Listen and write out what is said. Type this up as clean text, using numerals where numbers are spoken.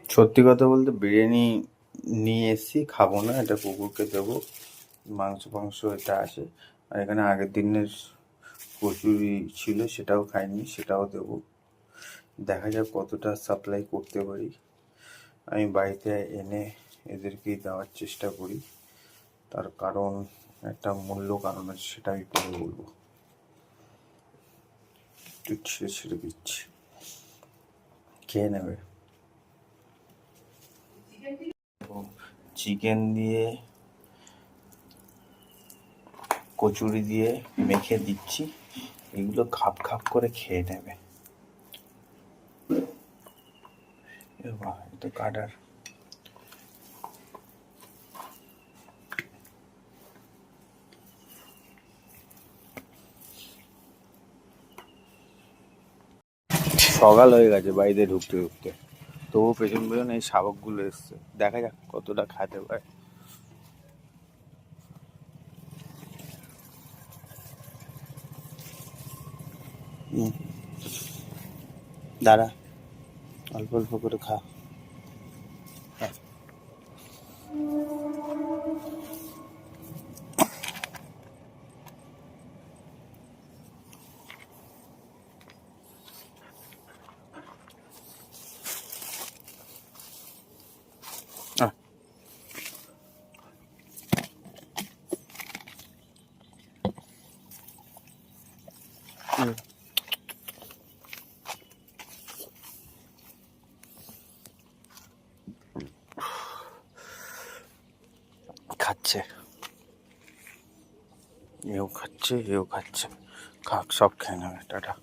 সত্যি কথা বলতে বিরিয়ানি নিয়ে এসেছি, খাবো না, এটা কুকুরকে দেবো। মাংস ফাংস এটা আসে। আর এখানে আগের দিনের কচুরি ছিল, সেটাও খাইনি, সেটাও দেবো। দেখা যাক কতটা সাপ্লাই করতে পারি। আমি বাড়িতে এনে এদেরকেই দেওয়ার চেষ্টা করি, তার কারণ একটা মূল্য কারণ আছে, সেটা আমি পরে বলবো। একটু ছিঁড়ে ছিঁড়ে দিচ্ছি, খেয়ে নেবে। চিকেন দিয়ে কচুরি দিয়ে মেখে দিচ্ছি, এগুলো খাপ খাপ করে খেয়ে নেবে। এটা কাটার সকাল হয়ে গেছে বাড়িতে ঢুকতে ঢুকতে, তবু পেছন পেছন এই শাবকগুলো এসছে। দেখা যাক কতটা খাতে পারে। দাঁড়া, অল্প অল্প করে খা। খাচ্ছে, এও খাচ্ছে, এও খাচ্ছে, খাক, সব খেয়ে নেবে। টাটা।